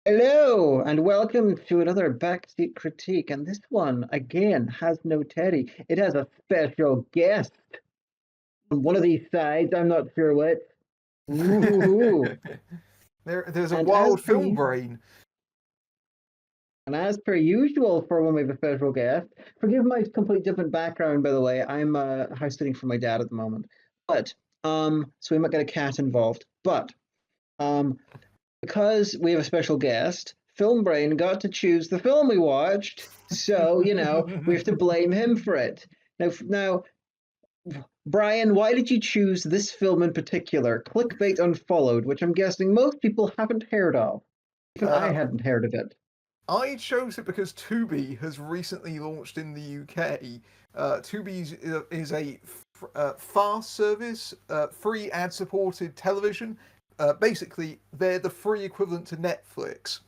Hello, and welcome to another Backseat critique. And this one, again, has no Teddy. It has a special guest on one of these sides. I'm not sure which. Ooh. There's a And as wild per film u- brain. and as per usual for when we have a special guest, forgive my complete different background, by the way. I'm house sitting for my dad at the moment. But so we might get a cat involved. But um because we have a special guest, Film Brain got to choose the film we watched. So, we have to blame him for it. Now, Brian, why did you choose this film in particular, Clickbait Unfollowed, which I'm guessing most people haven't heard of? Even I Uh, hadn't heard of it. I chose it because Tubi has recently launched in the UK. Tubi is a fast service, free ad-supported television. Basically, they're the free equivalent to Netflix,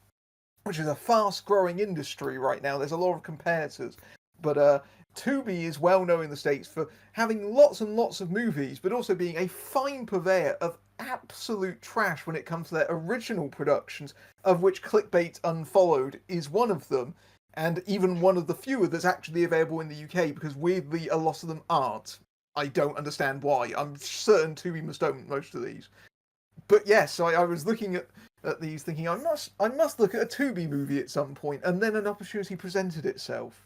which is a fast-growing industry right now. There's a lot of competitors, but Tubi is well known in the States for having lots and lots of movies, but also being a fine purveyor of absolute trash when it comes to their original productions, of which Clickbait Unfollowed is one of them, and even one of the fewer that's actually available in the UK, because weirdly a lot of them aren't. I don't understand why. I'm certain Tubi must own most of these. But yes, I was looking at these thinking I must look at a Tubi movie at some point, and then an opportunity presented itself.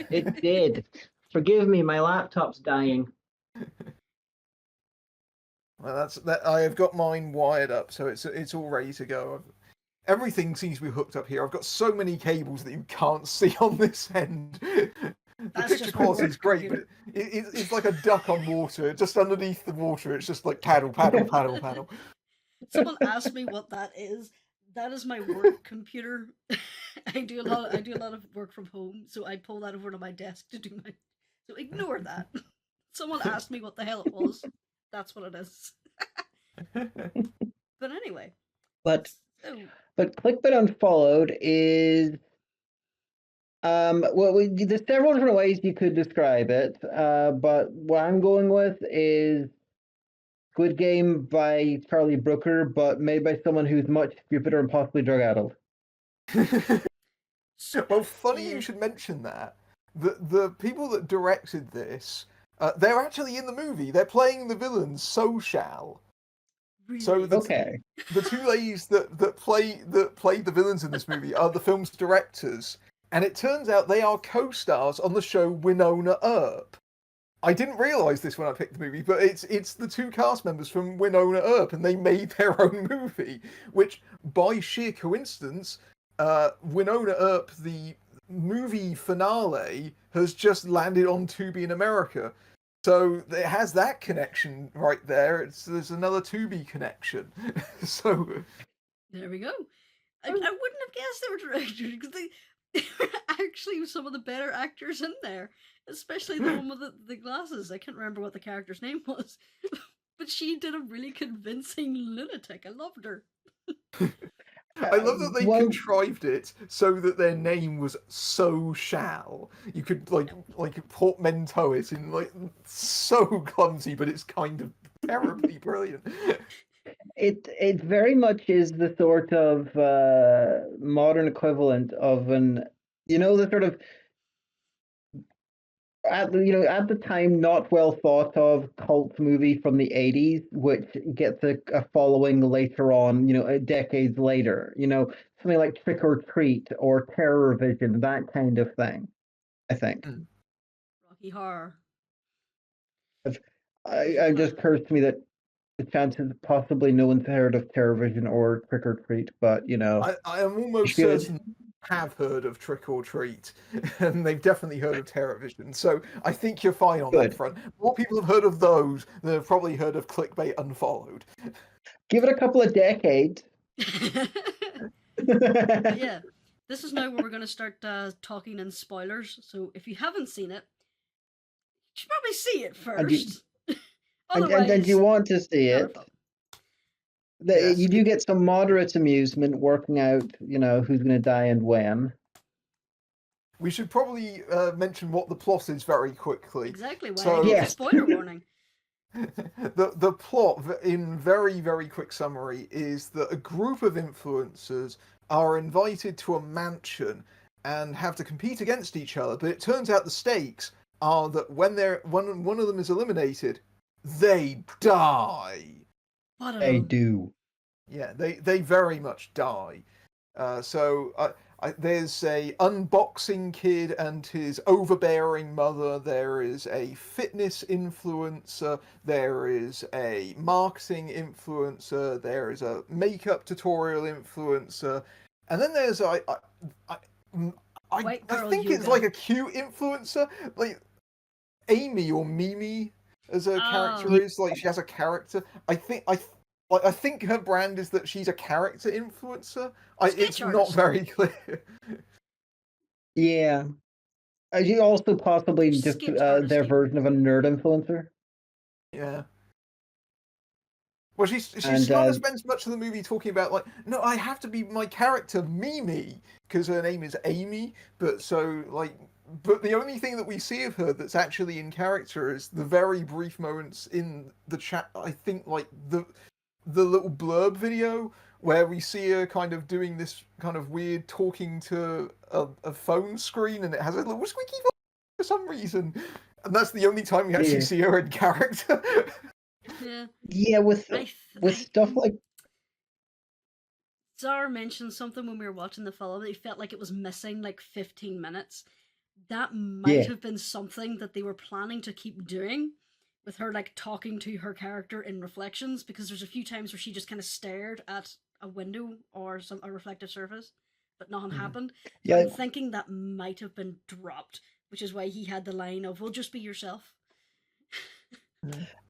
It did. Forgive me, my laptop's dying. Well, that's that. I have got mine wired up, so it's all ready to go. Everything seems to be hooked up here. I've got so many cables that you can't see on this end. The That's picture just my quality work is great, computer. but it's like a duck on water. Just underneath the water, it's just like paddle, paddle, paddle, paddle. Someone asked me what that is. That is my work computer. I do a lot of work from home, so I pull that over to my desk to do my. So ignore that. Someone asked me what the hell it was. That's what it is. But anyway, But so but Clickbait Unfollowed is well, there's several different ways you could describe it, but what I'm going with is Squid Game by Charlie Brooker, but made by someone who's much stupider and possibly drug addled. Well, funny yeah, you should mention that. The people that directed this, they're actually in the movie. They're playing the villains. So shall. So really. Okay. the two ladies that played the villains in this movie are the film's directors, and it turns out they are co-stars on the show Winona Earp. I didn't realise this when I picked the movie, but it's the two cast members from Winona Earp, and they made their own movie, which by sheer coincidence, Winona Earp, the movie finale, has just landed on Tubi in America. So it has that connection right there. There's another Tubi connection. So There we go. I wouldn't have guessed they were directors because they were actually some of the better actors in there, especially the one with the glasses. I can't remember what the character's name was, but she did a really convincing lunatic. I loved her. I love that they Well, contrived it so that their name was So Shall. You could like portmanteau it in like so clumsy, but it's kind of terribly brilliant. it very much is the sort of modern equivalent of the sort of at the time not well thought of cult movie from the 80s, which gets a following later on, decades later, something like Trick or Treat or Terror Vision, that kind of thing. I think. Mm. Rocky Horror was your It just plan. occurs to me that the chances possibly no one's heard of Terror Vision or Trick or Treat, but I am you almost should. certain have heard of Trick or Treat, and they've definitely heard of Terrorvision. So I think you're fine on that Good. front. More people have heard of those than have probably heard of Clickbait Unfollowed. Give it a couple of decades. But yeah, this is now where we're going to start talking in spoilers. So if you haven't seen it, you should probably see it and you first. and you Otherwise, want to see not our it. fault. Yes, You do get some moderate amusement working out, who's going to die and when. we should probably mention what the plot is very quickly. Exactly why I So gave a Yes. spoiler warning. The plot, in very, very quick summary, is that a group of influencers are invited to a mansion and have to compete against each other. But it turns out the stakes are that when one of them is eliminated, they die. What They a do. Yeah, they very much die. There's a unboxing kid and his overbearing mother. There is a fitness influencer. There is a marketing influencer. There is a makeup tutorial influencer, and then there's I, White I girl think it's yoga. like a cute influencer, like Amy or Mimi, as her character Oh. is. Like she has a character. I think her brand is that she's a character influencer. It's Sketch not artist. very clear. Yeah. You also possibly just Sketch their artisty. version of a nerd influencer. Yeah. Well, she And kind of spends much of the movie talking about like, no, I have to be my character Mimi because her name is Amy. But the only thing that we see of her that's actually in character is the very brief moments in the chat. I think like the little blurb video where we see her kind of doing this kind of weird talking to a phone screen, and it has a little squeaky voice for some reason, and that's the only time we actually Yeah. see her in character. Yeah. yeah, with stuff like Zara mentioned something when we were watching the film that he felt like it was missing like 15 minutes. That might yeah, have been something that they were planning to keep doing with her like talking to her character in reflections, because there's a few times where she just kind of stared at a window or a reflective surface, but nothing happened. So yeah. I'm thinking that might have been dropped, which is why he had the line of "Well, just be yourself."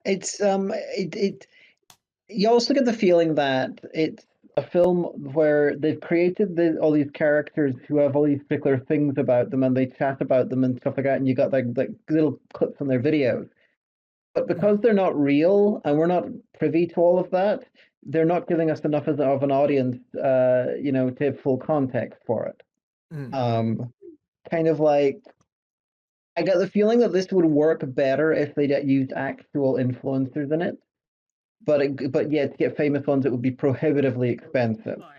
It's it. You also get the feeling that it's a film where they've created all these characters who have all these particular things about them, and they chat about them and stuff like that, and you got like little clips on their videos. But because they're not real and we're not privy to all of that, they're not giving us enough of an audience, to have full context for it. Um, Kind of like I got the feeling that this would work better if they used actual influencers in it. But yeah, to get famous ones, it would be prohibitively expensive. Oh,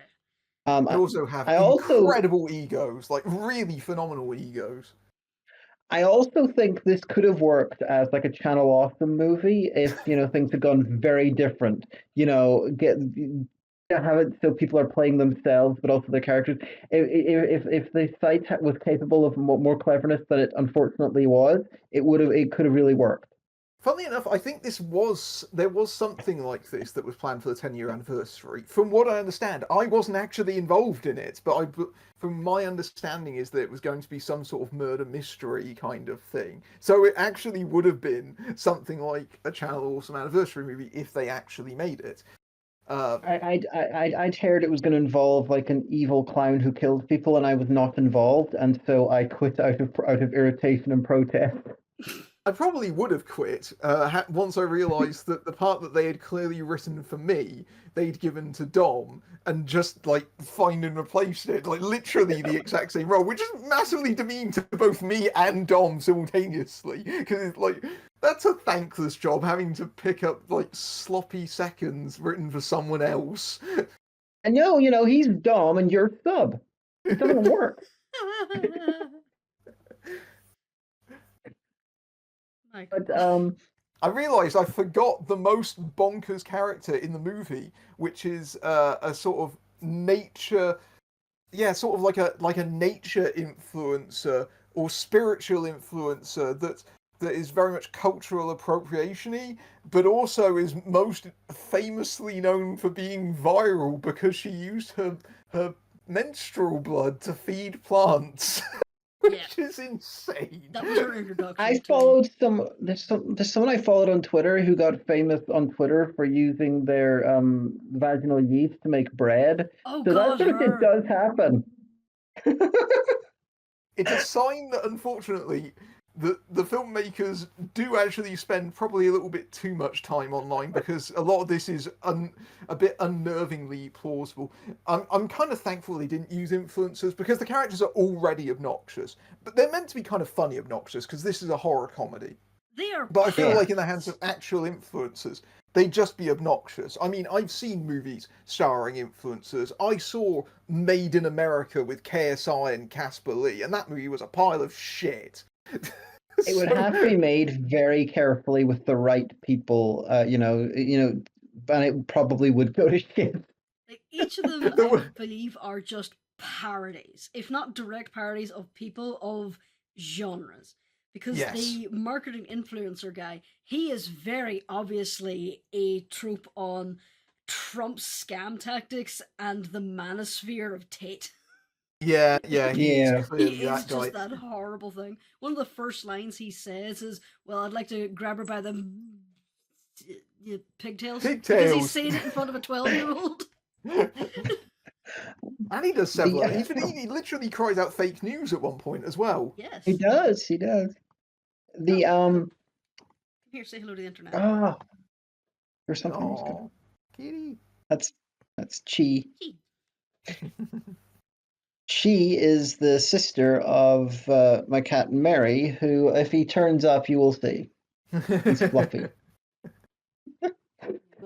yeah. Um, They I, also have I also incredible egos, like really phenomenal egos. I also think this could have worked as like a Channel Awesome movie if things had gone very different. Get have it so people are playing themselves, but also their characters. If the site was capable of more cleverness than it unfortunately was, it could have really worked. Funnily enough, I think there was something like this that was planned for the 10-year anniversary. From what I understand, I wasn't actually involved in it, but from my understanding is that it was going to be some sort of murder mystery kind of thing. So it actually would have been something like a Channel Awesome anniversary movie if they actually made it. I'd heard it was going to involve like an evil clown who kills people, and I was not involved, and so I quit out of irritation and protest. I probably would have quit once I realised that the part that they had clearly written for me, they'd given to Dom and just like find and replaced it, like literally the exact same role, which is massively demeaning to both me and Dom simultaneously. Because it's like that's a thankless job having to pick up like sloppy seconds written for someone else. And no, he's Dom and you're sub. It doesn't work. But I realised I forgot the most bonkers character in the movie, which is a sort of nature, yeah, sort of like a nature influencer or spiritual influencer that is very much cultural appropriation-y, but also is most famously known for being viral because she used her menstrual blood to feed plants. Which is insane. That was her introduction. I followed there's someone I followed on Twitter who got famous on Twitter for using their vaginal yeast to make bread. Oh So God, that sort of shit does happen. It's a sign that unfortunately the filmmakers do actually spend probably a little bit too much time online because a lot of this is a bit unnervingly plausible. I'm kind of thankful they didn't use influencers because the characters are already obnoxious, but they're meant to be kind of funny obnoxious because this is a horror comedy. They are. But I feel Yeah. like in the hands of actual influencers, they'd just be obnoxious. I mean, I've seen movies starring influencers. I saw Made in America with KSI and Casper Lee, and that movie was a pile of shit. It would have to be made very carefully with the right people, and it probably would go to shit. Like, each of them, There I were- believe, are just parodies, if not direct parodies of people of genres. Because Yes. the marketing influencer guy, he is very obviously a trope on Trump's scam tactics and the manosphere of Tate. Yeah, he's Yeah. clearly He is that guy. just that horrible thing. One of the first lines he says is, "Well, I'd like to grab her by the pigtails," because he's Pigtails. saying it in front of a 12-year-old. And he does several. The- He literally cries out fake news at one point as well. Yes. He does. He does. The Come here, say hello to the internet. there's something else going. Oh, kitty. That's Chi. Gee. She is the sister of my cat Mary, who, if he turns up, you will see. He's fluffy.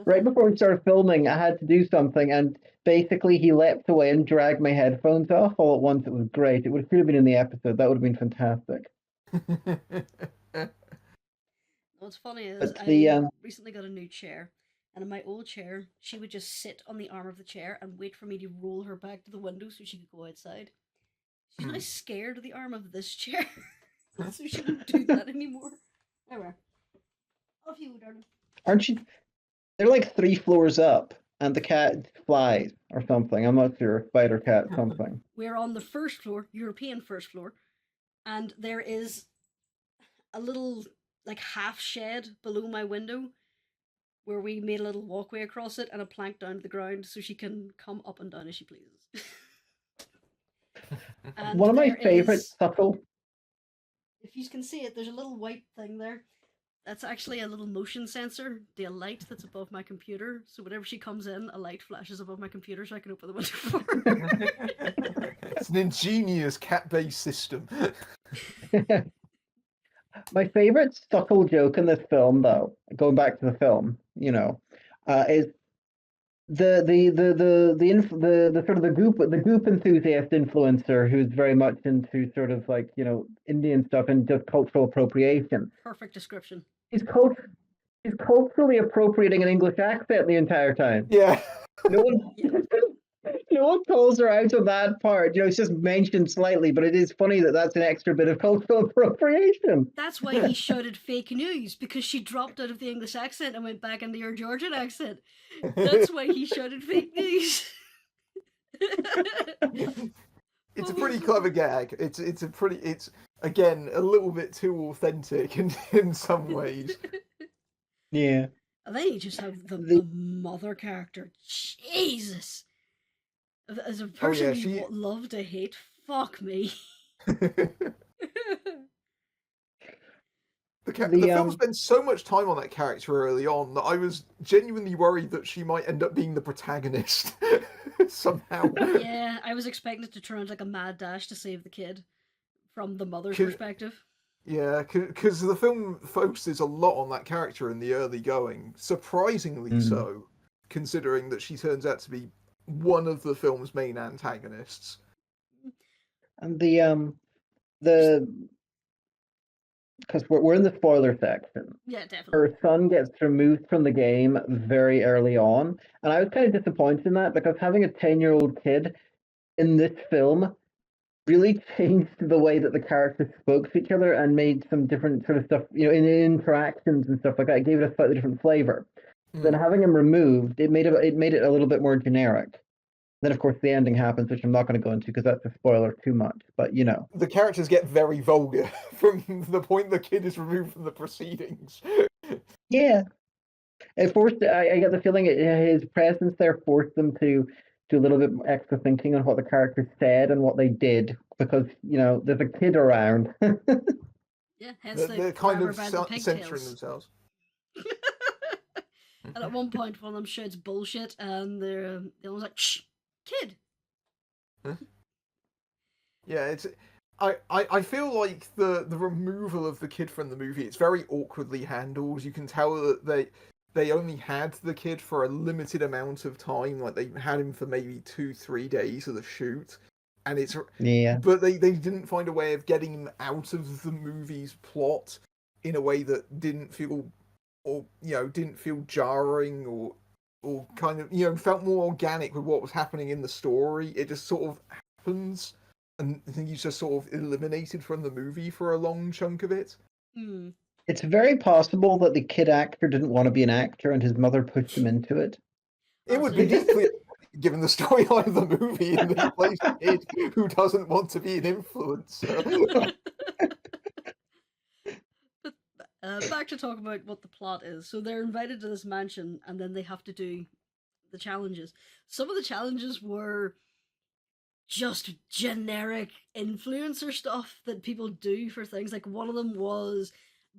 Right before we started filming, I had to do something, and basically he leapt away and dragged my headphones off all at once. It was great. It would have been in the episode. That would have been fantastic. What's funny is But the I recently got a new chair, and in my old chair, she would just sit on the arm of the chair and wait for me to roll her back to the window so she could go outside. She's now scared of the arm of this chair, so she won't do that anymore. Anyway, off you, darling. aren't you? They're like 3 floors up, and the cat flies or something. I'm not sure. Spider cat something. We're on the first floor, European first floor, and there is a little like half shed below my window where we made a little walkway across it and a plank down to the ground so she can come up and down as she pleases. And One of my there favorite is- subtle. if you can see it, there's a little white thing there. That's actually a little motion sensor, the light that's above my computer. So whenever she comes in, a light flashes above my computer so I can open the window for her. It's an ingenious cat-based system. My favorite subtle joke in this film, though, going back to the film, is the sort of the goop enthusiast influencer who's very much into sort of like Indian stuff and just cultural appropriation. Perfect description. He's culturally appropriating an English accent the entire time. Yeah. No one, no one calls her out on that part. It's just mentioned slightly, but it is funny that that's an extra bit of cultural appropriation. That's why he shouted fake news, because she dropped out of the English accent and went back into her Georgian accent. That's why he shouted fake news. It's a pretty clever gag. It's again a little bit too authentic in some ways. Yeah. And then you just have the mother character. Jesus. As a person you love to hate, fuck me. The film spends so much time on that character early on that I was genuinely worried that she might end up being the protagonist somehow. Yeah, I was expecting it to turn out like a mad dash to save the kid from the mother's perspective. Yeah, because the film focuses a lot on that character in the early going, surprisingly so, considering that she turns out to be one of the film's main antagonists. And because we're in the spoiler section. Yeah, definitely. Her son gets removed from the game very early on, and I was kind of disappointed in that because having a 10-year-old kid in this film really changed the way that the characters spoke to each other and made some different sort of stuff, in interactions and stuff like that. It gave it a slightly different flavor. Then having him removed, it made it a little bit more generic. Then, of course, the ending happens, which I'm not going to go into because that's a spoiler too much. But the characters get very vulgar from the point the kid is removed from the proceedings. Yeah, it forced. I get the feeling his presence there forced them to do a little bit extra thinking on what the characters said and what they did because there's a kid around. Yeah, hence they're kind of censoring themselves. And at one point, one of them shouts bullshit, and the other one's like, "Shh, kid." Yeah, I feel like the removal of the kid from the movie, it's very awkwardly handled. You can tell that they only had the kid for a limited amount of time. Like they had him for maybe 2-3 days of the shoot, and it's Yeah. but they didn't find a way of getting him out of the movie's plot in a way that didn't feel or didn't feel jarring or kind of felt more organic with what was happening in the story. It just sort of happens, and he's just sort of eliminated from the movie for a long chunk of it. Hmm. It's very possible that the kid actor didn't want to be an actor and his mother pushed him into it. It would be deeply given the storyline of the movie, and they plays a kid who doesn't want to be an influencer. But back to talk about what the plot is. So they're invited to this mansion, and then they have to do the challenges. Some of the challenges were just generic influencer stuff that people do for things. Like one of them was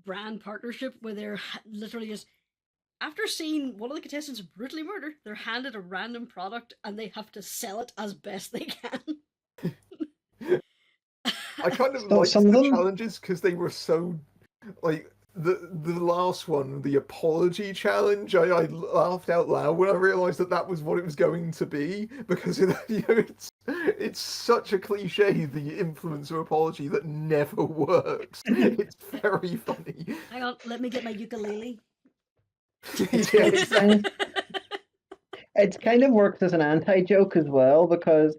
brand partnership, where they're literally just after seeing one of the contestants brutally murdered, they're handed a random product and they have to sell it as best they can. I kind of So liked some of the them, challenges because they were so like the last one, the apology challenge. I laughed out loud when I realised that was what it was going to be because it's such a cliche, the influencer apology that never works. It's very funny. Hang on, let me get my ukulele. Yeah, it kind of works as an anti-joke as well because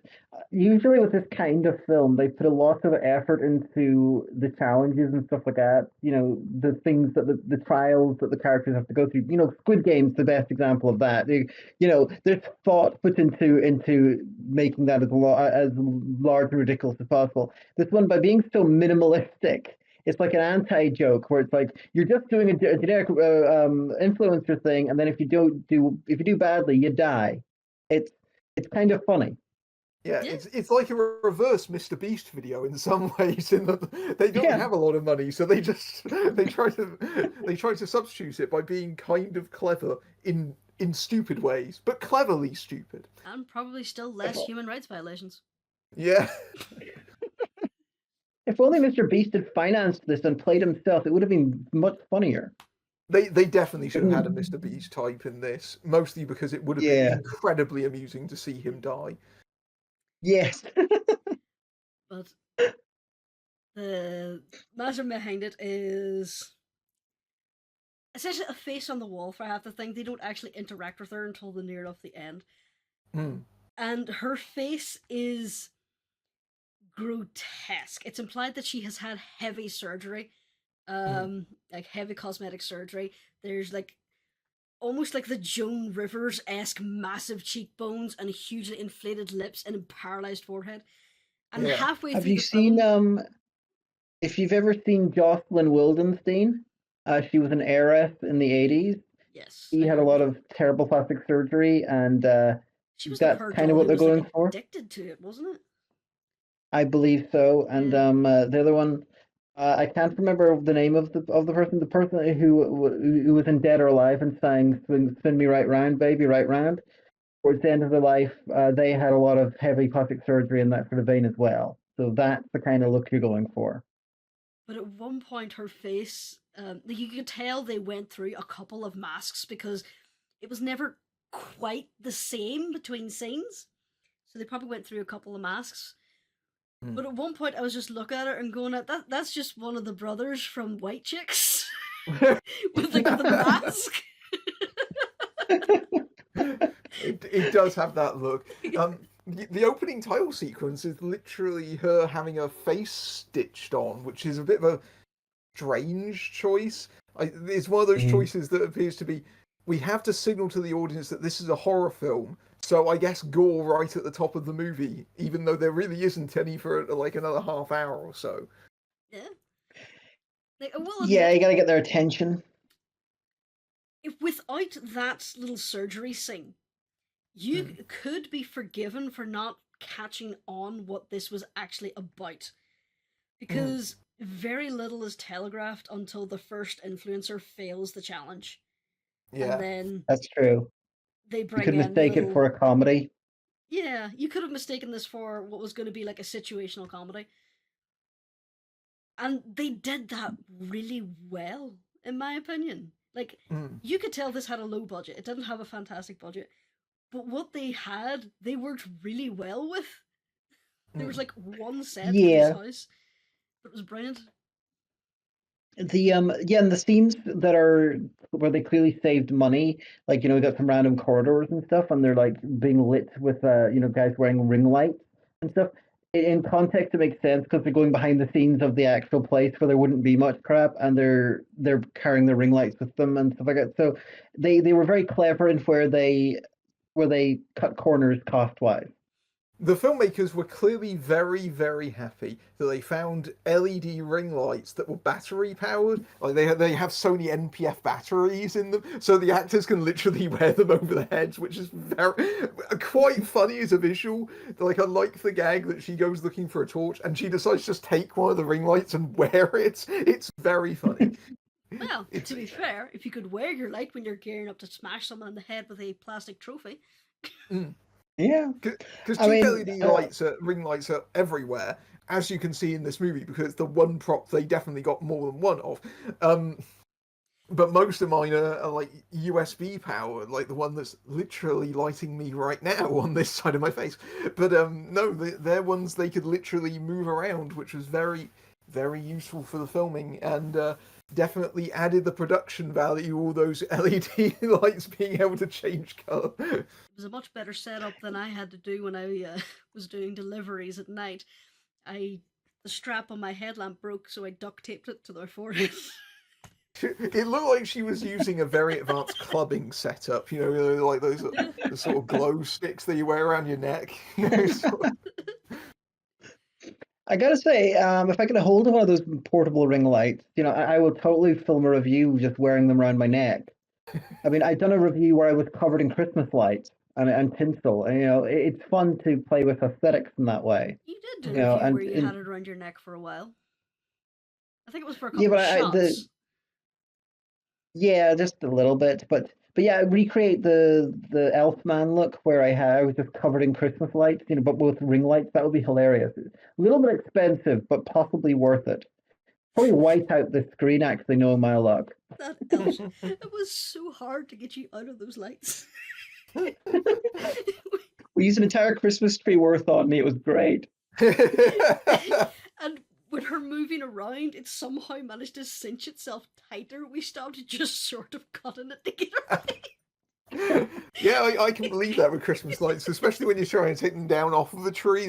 usually with this kind of film they put a lot of effort into the challenges and stuff like that, the things that the trials that the characters have to go through. Squid Game's the best example of that. There's thought put into making that as large and ridiculous as possible. This one, by being so minimalistic, it's like an anti-joke where it's like you're just doing a generic influencer thing, and then if you do badly, you die. It's kind of funny. yeah, Yeah. it's like a reverse Mr. Beast video in some ways, in that they don't Yeah. have a lot of money, so they try to substitute it by being kind of clever in stupid ways, but cleverly stupid. And probably still less human rights violations. Yeah. If only Mr. Beast had financed this and played himself, it would have been much funnier. They definitely should have had a Mr. Beast type in this, mostly because it would have been Yeah. incredibly amusing to see him die. Yes. But the matter behind it is essentially a face on the wall for half the thing. They don't actually interact with her until the near of the end. And her face is grotesque. It's implied that she has had heavy surgery, like heavy cosmetic surgery. There's like almost like the Joan Rivers-esque massive cheekbones and hugely inflated lips and a paralyzed forehead. And Yeah. halfway Have through you the seen film, if you've ever seen Jocelyn Wildenstein, she was an heiress in the 80s. yes, She I had a heard lot of of terrible plastic surgery, and she was the that's poor kind of doll what who they're was like going for. addicted to it, wasn't it? I believe so. And Yeah. the other one, I can't remember the name of the person. The person who was in Dead or Alive and sang "Spin Me Right Round, Baby, Right Round." Towards the end of their life, they had a lot of heavy plastic surgery in that sort of vein as well. So that's the kind of look you're going for. But at one point, her face, like you could tell they went through a couple of masks because it was never quite the same between scenes. So they probably went through a couple of masks. But at one point, I was just looking at her and going, "That's just one of the brothers from White Chicks with like the mask." It does have that look. The opening title sequence is literally her having her face stitched on, which is a bit of a strange choice. It's one of those choices that appears to be, we have to signal to the audience that this is a horror film, so I guess gore right at the top of the movie, even though there really isn't any for like another half hour or so. Yeah. Like, I will Yeah, admit, you gotta get their attention. if without that little surgery scene, you could be forgiven for not catching on what this was actually about. Because very little is telegraphed until the first influencer fails the challenge. Yeah. And then That's true. they You bring could in mistake it for a comedy. Yeah, you could have mistaken this for what was going to be like a situational comedy. And they did that really well, in my opinion. Like, you could tell this had a low budget. It didn't have a fantastic budget. But what they had, they worked really well with. There was like one set for this Yeah. house, but it was brilliant. The yeah, and the scenes that are where they clearly saved money, like we got some random corridors and stuff, and they're like being lit with guys wearing ring lights and stuff. In context, it makes sense because they're going behind the scenes of the actual place where there wouldn't be much crap, and they're carrying the ring lights with them and stuff like that. So they were very clever in where they cut corners cost wise. The filmmakers were clearly very, very happy that they found LED ring lights that were battery powered. Like they have Sony NPF batteries in them, so the actors can literally wear them over their heads, which is quite funny as a visual. Like I like the gag that she goes looking for a torch and she decides to just take one of the ring lights and wear it. It's very funny. Well, to be fair, if you could wear your light when you're gearing up to smash someone in the head with a plastic trophy. Yeah, because cheap LED lights, ring lights are everywhere, as you can see in this movie, because it's the one prop they definitely got more than one of. But most of mine are like USB powered, like the one that's literally lighting me right now on this side of my face. But no, they're ones they could literally move around, which was very, very useful for the filming, and definitely added the production value, all those LED lights being able to change colour. It was a much better setup than I had to do when I was doing deliveries at night. The strap on my headlamp broke, so I duct taped it to their forehead. It looked like she was using a very advanced clubbing setup, like those the sort of glow sticks that you wear around your neck. I gotta say, if I get a hold of one of those portable ring lights, I will totally film a review just wearing them around my neck. I mean, I've done a review where I was covered in Christmas lights and tinsel, and it's fun to play with aesthetics in that way. You did do a review where you had it around your neck for a while. I think it was for a couple of shots. Yeah, just a little bit, but yeah, recreate the Elfman look where I was just covered in Christmas lights, but with ring lights. That would be hilarious. A little bit expensive, but possibly worth it. Probably white out the screen, actually, knowing my luck. That elf, it was so hard to get you out of those lights. We used an entire Christmas tree worth on me. It was great. And with her moving around, it somehow managed to cinch itself tighter. We stopped just sort of cutting it to get her right. Yeah, I can believe that with Christmas lights, especially when you're trying to take them down off of the tree.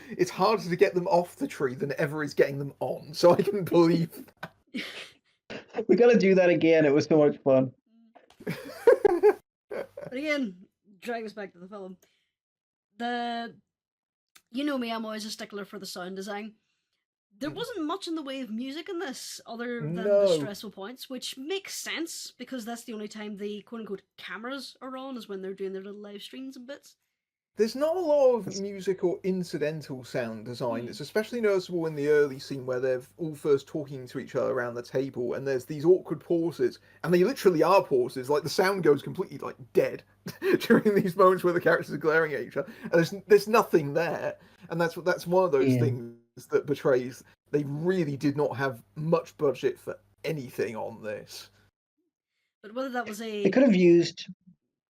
It's harder to get them off the tree than ever is getting them on, so I can believe that. We gotta do that again. It was so much fun. But again, drag us back to the film. You know me, I'm always a stickler for the sound design. There wasn't much in the way of music in this other than the stressful points, which makes sense because that's the only time the quote-unquote cameras are on, is when they're doing their little live streams and bits. There's not a lot of music or incidental sound design. It's especially noticeable in the early scene where they're all first talking to each other around the table, and there's these awkward pauses, and they literally are pauses. Like the sound goes completely like dead during these moments where the characters are glaring at each other, and there's nothing there. And that's one of those things that betrays they really did not have much budget for anything on this. But whether that was they could have used.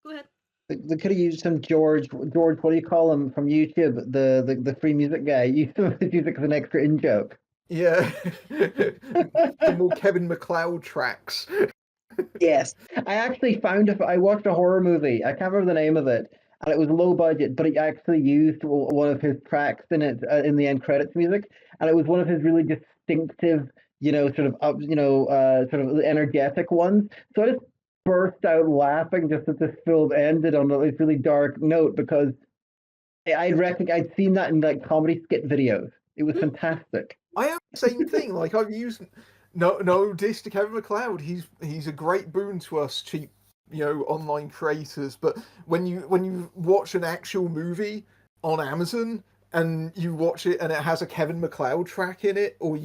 Go ahead. They could have used some George. What do you call him from YouTube? The free music guy. Used some of his music as an extra in joke. Yeah, the more Kevin MacLeod tracks. Yes, I actually found I watched a horror movie. I can't remember the name of it, and it was low budget, but it actually used one of his tracks in it in the end credits music, and it was one of his really distinctive, sort of energetic ones. So I just burst out laughing just as this film ended on a really dark note because I'd seen that in like comedy skit videos. It was fantastic. I have the same thing. Like I've used no diss to Kevin MacLeod. He's a great boon to us cheap online creators. But when you watch an actual movie on Amazon and you watch it and it has a Kevin MacLeod track in it, or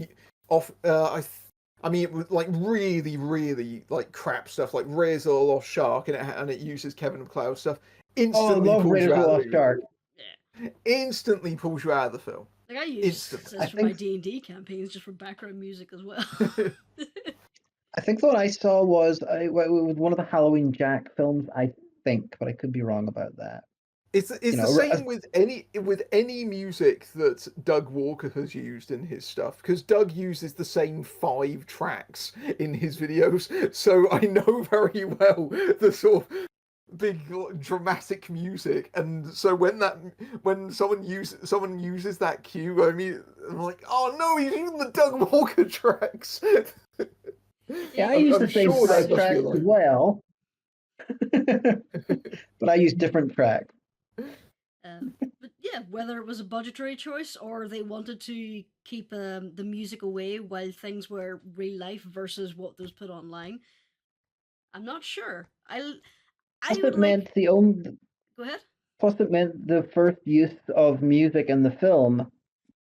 I mean, it was like really, really like crap stuff, like Raiders of the Lost Shark, and it uses Kevin MacLeod stuff. Instantly I love Raiders of the Lost Shark. instantly pulls you out of the film. Like I use Instantly. this for my D&D campaigns, just for background music as well. I think the one I saw was one of the Halloween Jack films, I think, but I could be wrong about that. It's You the know, same with any music that Doug Walker has used in his stuff, because Doug uses the same 5 tracks in his videos, so I know very well the sort of big dramatic music, and so when someone uses that cue, I mean, I'm like, oh no, he's using the Doug Walker tracks. yeah, I use the I'm same sure that 5 must be tracks like. as well, but I use different tracks. But yeah, whether it was a budgetary choice or they wanted to keep the music away while things were real life versus what was put online, I'm not sure. I Plus, would it like. meant the only. Go ahead. Plus, it meant the first use of music in the film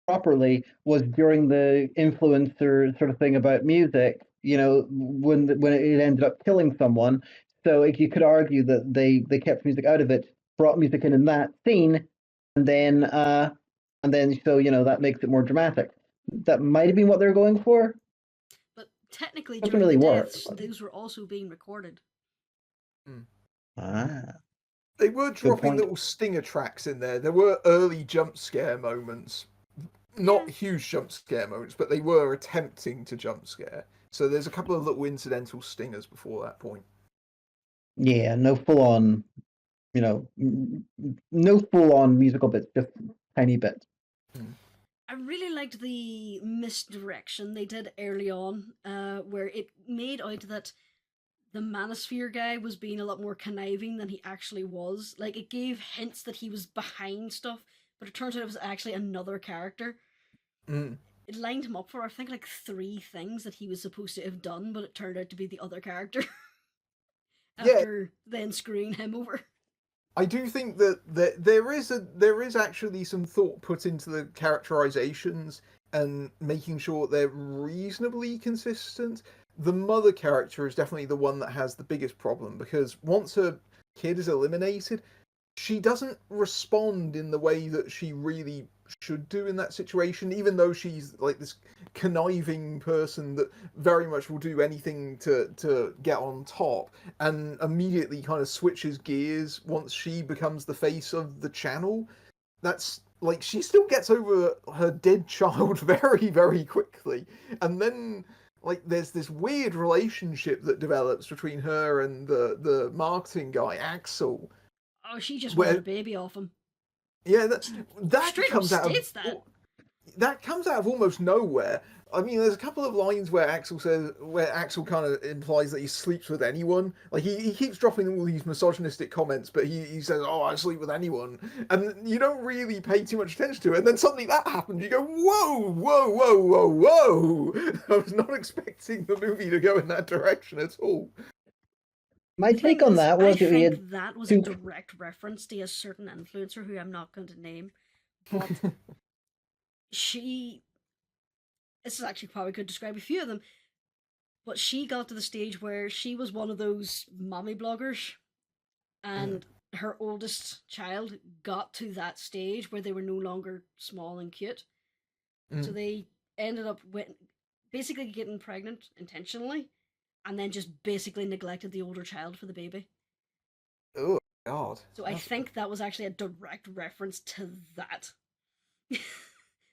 properly was during the influencer sort of thing about music. You know, when it ended up killing someone. So you could argue that they kept music out of it, brought music in that scene, and then so that makes it more dramatic. That might have been what they were going for. But technically, Doesn't during the really work. deaths, those were also being recorded. Ah, They were good dropping point. little stinger tracks in there. There were early jump scare moments. Not huge jump scare moments, but they were attempting to jump scare. So there's a couple of little incidental stingers before that point. Yeah, no full on, no full on musical bits, just tiny bits. I really liked the misdirection they did early on, where it made out that the Manosphere guy was being a lot more conniving than he actually was. Like, it gave hints that he was behind stuff, but it turns out it was actually another character. Mm. It lined him up for, I think, like 3 things that he was supposed to have done, but it turned out to be the other character. Yeah, After then screwing him over. I do think that there is actually some thought put into the characterizations and making sure they're reasonably consistent. The mother character is definitely the one that has the biggest problem, because once her kid is eliminated, she doesn't respond in the way that she really should do in that situation, even though she's like this conniving person that very much will do anything to get on top, and immediately kind of switches gears once she becomes the face of the channel. That's like, she still gets over her dead child very, very quickly, and then like there's this weird relationship that develops between her and the marketing guy Axel. Oh, she just wanted Where a baby off him. Yeah, that Straight up comes out states of that. almost nowhere. I mean, there's a couple of lines where Axel kind of implies that he sleeps with anyone. Like, he keeps dropping all these misogynistic comments, but he says, "Oh, I sleep with anyone," and you don't really pay too much attention to it. And then suddenly that happens. You go, "Whoa, whoa, whoa, whoa, whoa!" I was not expecting the movie to go in that direction at all. My The thing take on is, that I was that we had think that was a two. direct reference to a certain influencer who I'm not going to name, but she. This is actually probably could describe a few of them, but she got to the stage where she was one of those mommy bloggers, and her oldest child got to that stage where they were no longer small and cute. So they ended up basically getting pregnant intentionally, and then just basically neglected the older child for the baby. Oh God! So I think that was actually a direct reference to that.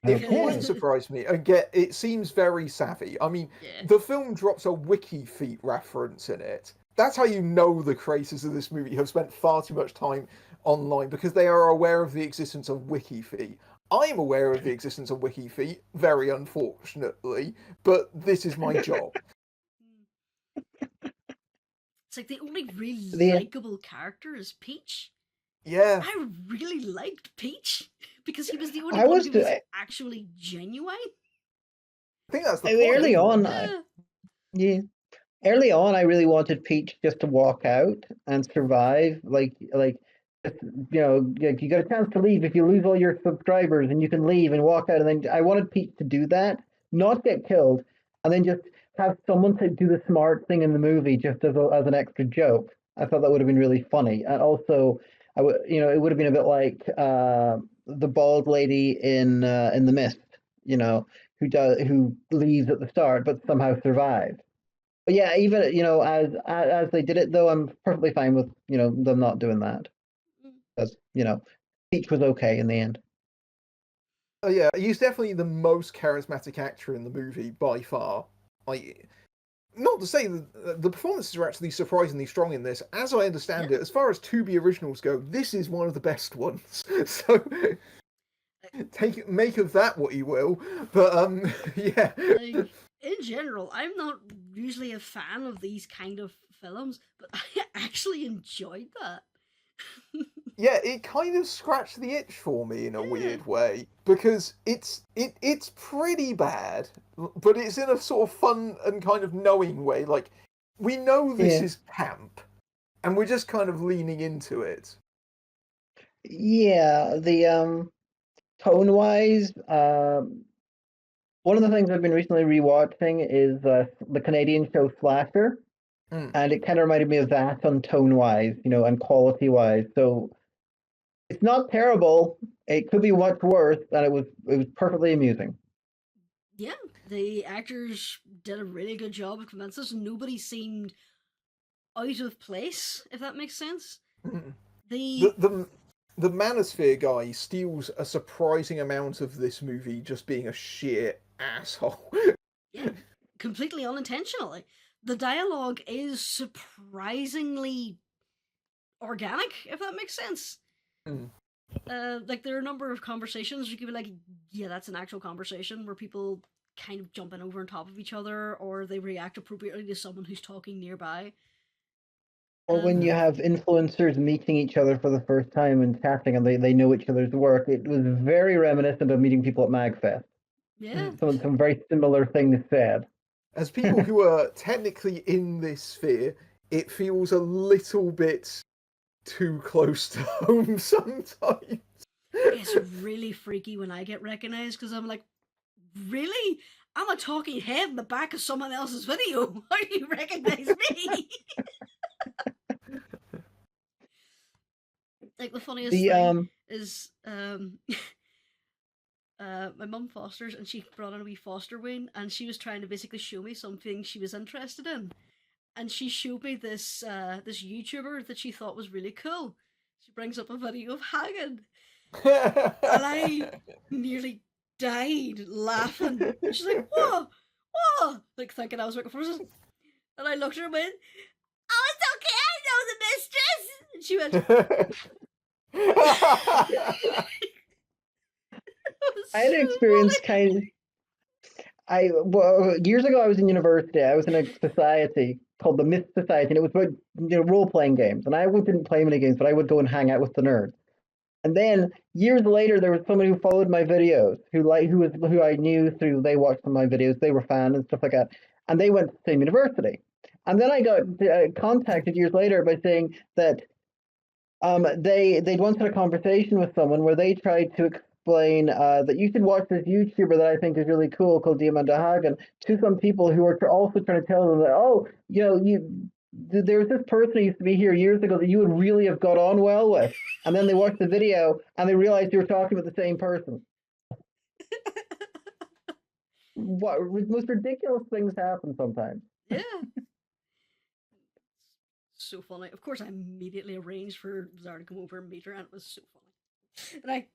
It wouldn't Okay. surprise me. Again, it seems very savvy. I mean, Yeah. the film drops a wiki feet reference in it. That's how you know the creators of this movie have spent far too much time online, because they are aware of the existence of wiki feet. I am aware of the existence of wiki feet, very unfortunately, but this is my job. It's like the only really The likable character is Peach. Yeah, I really liked Peach because he was the only I one was who was actually genuine. I think that's the point, early isn't on. it? Yeah. Yeah, early on, I really wanted Peach just to walk out and survive. Just, you got a chance to leave if you lose all your subscribers, and you can leave and walk out. And then I wanted Peach to do that, not get killed, and then just have someone to do the smart thing in the movie just as an extra joke. I thought that would have been really funny, and also it would have been a bit the bald lady in The Mist, who leaves at the start but somehow survives. But yeah, even as they did it though, I'm perfectly fine with them not doing that, because Peach was okay in the end. Oh yeah, he's definitely the most charismatic actor in the movie by far. Like, not to say that the performances are actually surprisingly strong in this. As I understand it, as far as Tubi originals go, this is one of the best ones. So make of that what you will. But yeah. Like, in general, I'm not usually a fan of these kind of films, but I actually enjoyed that. Yeah, it kind of scratched the itch for me in a Yeah. weird way, because it's pretty bad, but it's in a sort of fun and kind of knowing way. Like, we know this Yeah. is camp, and we're just kind of leaning into it. Yeah, the tone wise, one of the things I've been recently rewatching is the Canadian show Slasher, Mm. and it kind of reminded me of that on tone wise, and quality wise. So it's not terrible. It could be much worse, and it was perfectly amusing. Yeah, the actors did a really good job of convincing us. Nobody seemed out of place, if that makes sense. Mm. The The Manosphere guy steals a surprising amount of this movie just being a sheer asshole. Yeah, completely unintentionally. The dialogue is surprisingly organic, if that makes sense. Mm. Like, there are a number of conversations you could be like, yeah, that's an actual conversation where people kind of jumping over on top of each other, or they react appropriately to someone who's talking nearby. Or when you Um, have influencers meeting each other for the first time and chatting, and they know each other's work. It was very reminiscent of meeting people at MagFest. yeah, Some very similar things said. As people who are technically in this sphere, it feels a little bit too close to home sometimes. it's really freaky when I get recognized because I'm like, really? I'm a talking head in the back of someone else's video. How do you recognize me? Like, the funniest The thing is, my mum fosters, and she brought on a wee foster wean, and she was trying to basically show me something she was interested in, and she showed me this YouTuber that she thought was really cool. She brings up a video of Hagen, and I nearly died laughing. And she's like, "Whoa, whoa!" Like, thinking I was making fun of her. And I looked at her and went, "Oh, it's okay, I know the mistress." And she went, "It was I had an so experience years ago I was in university. I was in a society called the Myth Society, and it was about role playing games. And didn't play many games, but I would go and hang out with the nerds. And then years later, there was somebody who followed my videos, who I knew through they watched some of my videos. They were fans and stuff like that, and they went to the same university. And then I got contacted years later by saying that they'd once had a conversation with someone where they tried to explain that you should watch this YouTuber that I think is really cool called Diamanda Hagen to some people who are also trying to tell them that, oh, there was this person who used to be here years ago that you would really have got on well with, and then they watched the video and they realized you were talking about the same person. What most ridiculous things happen sometimes. yeah. So funny. Of course, I immediately arranged for Zara to come over and meet her, and it was so funny.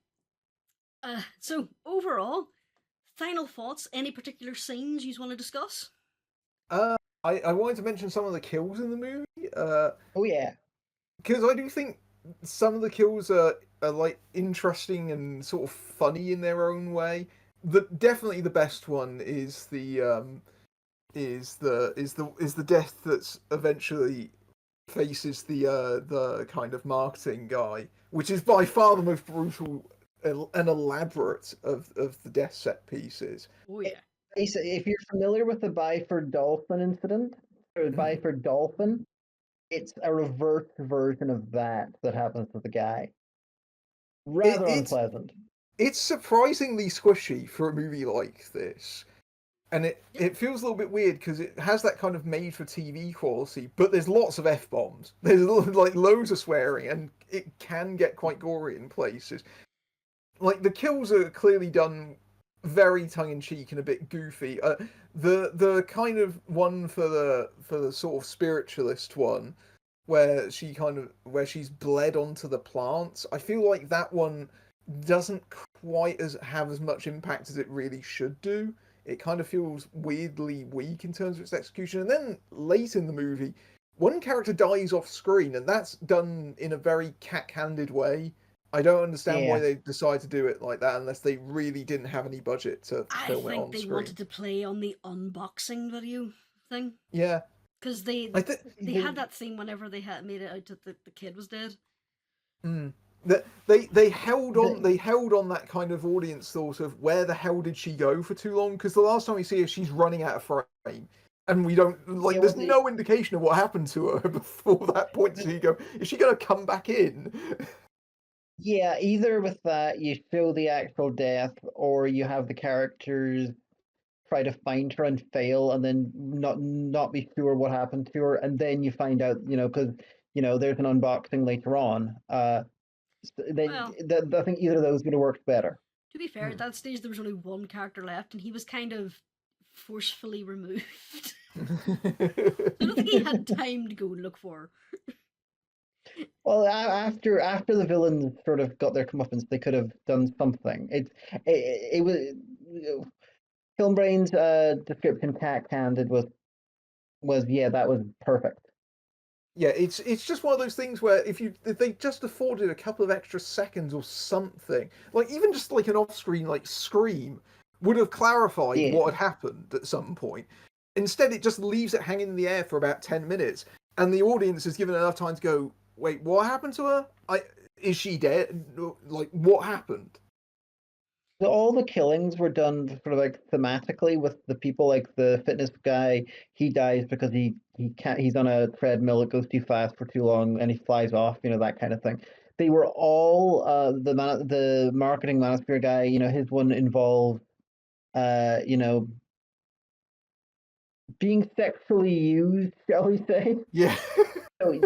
And so overall, final thoughts? Any particular scenes you want to discuss? I wanted to mention some of the kills in the movie. Oh yeah. Because I do think some of the kills are like interesting and sort of funny in their own way. Definitely the best one is the death that's eventually faces the kind of marketing guy, which is by far the most brutal and elaborate of the death set pieces. Oh yeah. If you're familiar with the Byford Dolphin incident, or Byford Dolphin, it's a reverse version of that happens to the guy. Rather unpleasant. It's surprisingly squishy for a movie like this. And it feels a little bit weird because it has that kind of made for TV quality, but there's lots of F bombs. There's like loads of swearing, and it can get quite gory in places. like the kills are clearly done very tongue in cheek and a bit goofy. The kind of one for the sort of spiritualist one, where she's bled onto the plants. I feel like that one doesn't quite have as much impact as it really should do. It kind of feels weirdly weak in terms of its execution. And then late in the movie, one character dies off screen, and that's done in a very cack-handed way. I don't understand why Yeah. they decide to do it like that unless they really didn't have any budget to I film it think on they screen. wanted to play on the unboxing video thing. Yeah, Because I think they had that scene whenever they had made it out that the kid was dead. they held on that kind of audience thought of where the hell did she go for too long? Because the last time we see her, she's running out of frame, and we don't like. Yeah, There's no indication of what happened to her before that point. So you go, is she going to come back in? Yeah, either with that you show the actual death, or you have the characters try to find her and fail, and then not be sure what happened to her, and then you find out, because there's an unboxing later on. Then Well, I think either of those would have worked better. to be fair, at that stage there was only one character left, and he was kind of forcefully removed. I don't think he had time to go and look for her. Well, after the villains sort of got their comeuppance, they could have done something. It was Filmbrain's description, cack-handed, was yeah, that was perfect. Yeah, it's just one of those things where if they just afforded a couple of extra seconds or something, like even just like an off-screen like scream would have clarified Yeah. what had happened at some point. Instead, it just leaves it hanging in the air for about 10 minutes, and the audience is given enough time to go, "Wait, what happened to her? Is she dead? Like, what happened?" So all the killings were done sort of like thematically with the people, like the fitness guy. He dies because he can't. He's on a treadmill. It goes too fast for too long, and he flies off. That kind of thing. They were all the marketing manosphere guy. His one involved being sexually used, shall we say? Yeah. So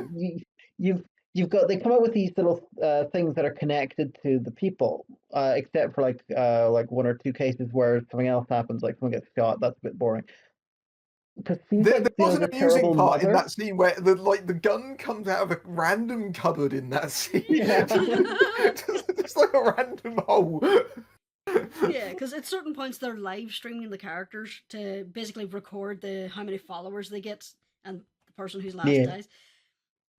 you've got they come up with these little things that are connected to the people, except for like one or two cases where something else happens, like someone gets shot. That's a bit boring. Because seems There like was an the amusing terrible part in mother. that scene where the gun comes out of a random cupboard in that scene. Yeah. just like a random hole. Yeah, because at certain points they're live streaming the characters to basically record how many followers they get and the person who's last Yeah, dies.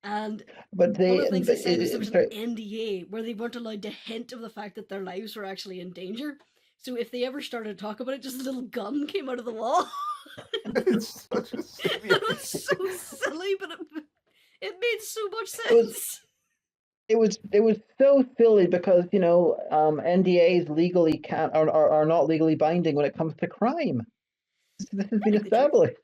And but one of they the things they said was there was an sorry, NDA where they weren't allowed to hint of the fact that their lives were actually in danger. So if they ever started to talk about it, just a little gun came out of the wall. It's such a silly It was so silly, but it made so much it was sense. it was so silly because NDAs legally can't are not legally binding when it comes to crime. This has been Technically true. established.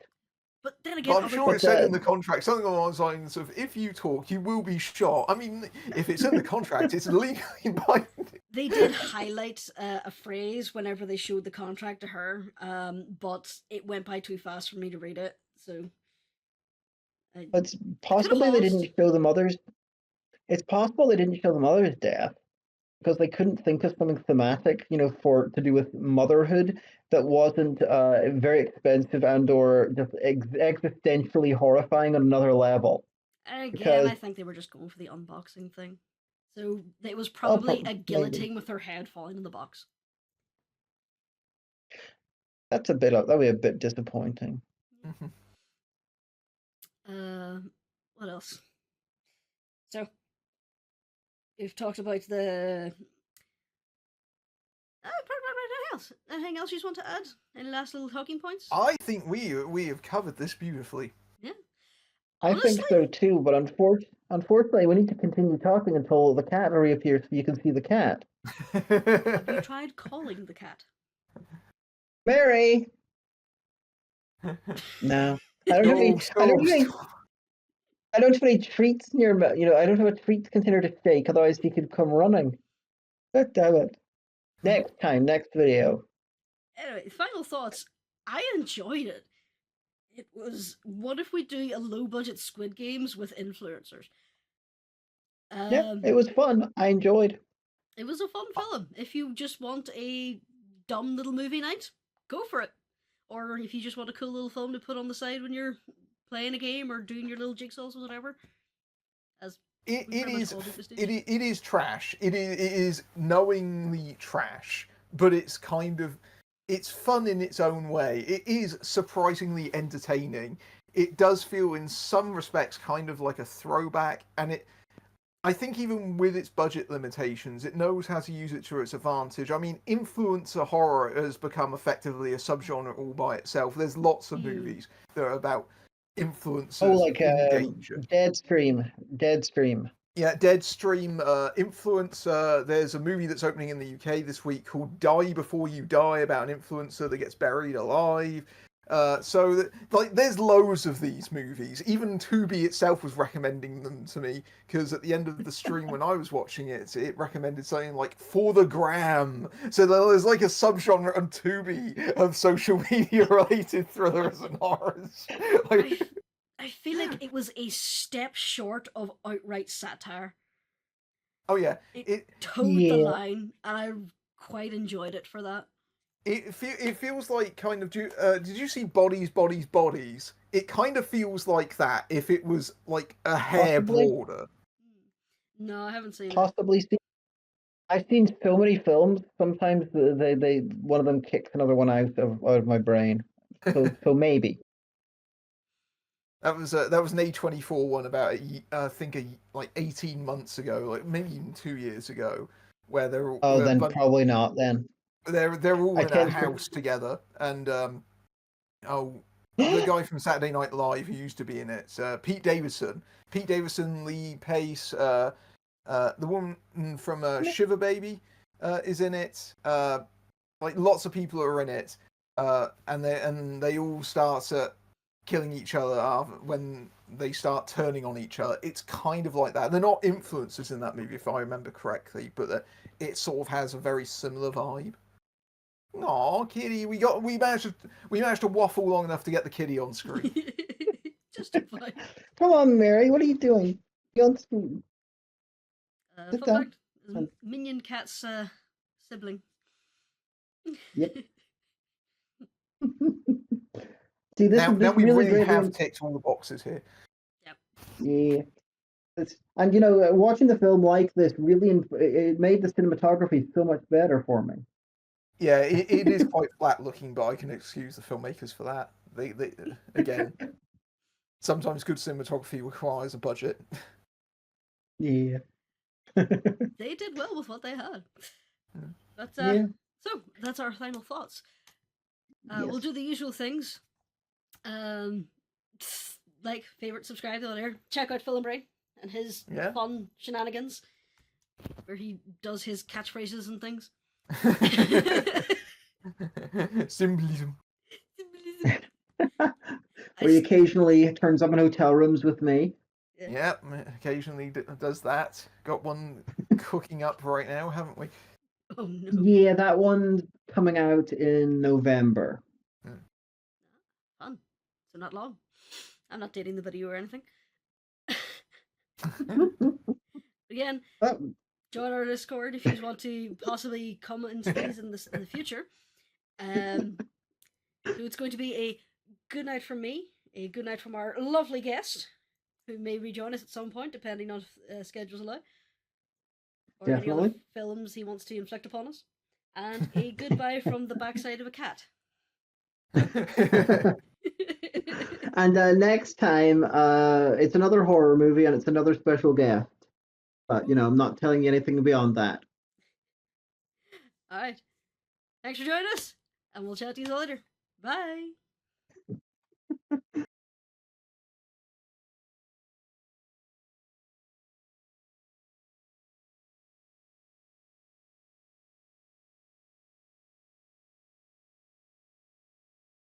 But then again, But I'm sure But it said in the contract something along the lines of, if you talk, you will be shot. I mean, if it's in the contract, it's legally binding. they did highlight a phrase whenever they showed the contract to her, but it went by too fast for me to read it. So it's I could have possibly they paused. didn't show the mother's. It's possible they didn't show the mother's death because they couldn't think of something thematic, for to do with motherhood that wasn't very expensive and or just existentially horrifying on another level. Again, Because I think they were just going for the unboxing thing. So it was probably a maybe guillotine with her head falling in the box. that'd be a bit disappointing. What else? So we've talked about the. Anything else? Anything else you just want to add? Any last little talking points? I think we have covered this beautifully. Yeah. I Honestly, think so too, but unfortunately, we need to continue talking until the cat reappears so you can see the cat. have you tried calling the cat? Mary. No, I don't have any. Stop, I don't have any. stop. I don't have any treats near me. I don't have a treats container to shake. Otherwise, he could come running. God damn it! Next time, next video. Anyway, final thoughts. I enjoyed it. It was. What if we do a low budget Squid Games with influencers? Yeah, it was fun. I enjoyed. It was a fun film. If you just want a dumb little movie night, go for it. Or if you just want a cool little film to put on the side when you're playing a game or doing your little jigsaws or whatever, as It, we it pretty much is all do this it, it is trash. It is knowingly trash, but it's kind of it's fun in its own way. It is surprisingly entertaining. It does feel in some respects kind of like a throwback, and I think even with its budget limitations, it knows how to use it to its advantage. I mean, influencer horror has become effectively a subgenre all by itself. There's lots of movies that are about Oh, influencers like in danger. Deadstream. Yeah, Deadstream, influencer. There's a movie that's opening in the UK this week called Die Before You Die about an influencer that gets buried alive. Like, there's loads of these movies. Even Tubi itself was recommending them to me because at the end of the stream when I was watching it, it recommended something like For the Gram. So there's like a subgenre on Tubi of social media related thrillers and horrors. Like, I feel like it was a step short of outright satire. oh yeah, It towed the line, and I quite enjoyed it for that. It feels like kind of. Did you see Bodies, Bodies, Bodies? It kind of feels like that if it was like a hair Possibly. broader. No, I haven't seen it. Possibly. I've seen so many films. Sometimes they one of them kicks another one out of my brain. So maybe. That was an A24 one about I think like 18 months ago, like maybe even 2 years ago, where Oh, then probably not. Then they're all I in a tend to. house together, and the guy from Saturday Night Live who used to be in it, Pete Davidson, Lee Pace, the woman from Shiver Baby is in it. Like lots of people are in it, and they all start killing each other when they start turning on each other. It's kind of like that. They're not influencers in that movie, if I remember correctly, but it sort of has a very similar vibe. Aw, kitty, we managed to waffle long enough to get the kitty on screen. Justified. Come on, Mary. What are you doing? You on screen? Sit Fun down. fact: Minion Cat's sibling. Yep. See, Now we really really great. have ticked all the boxes here. Yep. Yeah. And watching the film like this really it made the cinematography so much better for me. Yeah, it is quite flat looking, but I can excuse the filmmakers for that. They again, sometimes good cinematography requires a budget. Yeah. They did well with what they had. But so that's our final thoughts. Yes. We'll do the usual things. Like, favorite, subscribe to there. Check out Phil and Bray and his fun shenanigans, where he does his catchphrases and things. Symbolism. Where he occasionally turns up in hotel rooms with me. Yeah, occasionally does that. Got one cooking up right now, haven't we? Oh no. Yeah, that one's coming out in November. Fun. So not long. I'm not dating the video or anything. Again, join our Discord if you want to possibly come into these in the future. So it's going to be a good night from me, a good night from our lovely guest, who may rejoin us at some point, depending on if schedules allow, or any other films he wants to inflict upon us, and a goodbye from the backside of a cat. And next time, it's another horror movie and it's another special guest. But, I'm not telling you anything beyond that. All right. Thanks for joining us, and we'll chat to you later. Bye.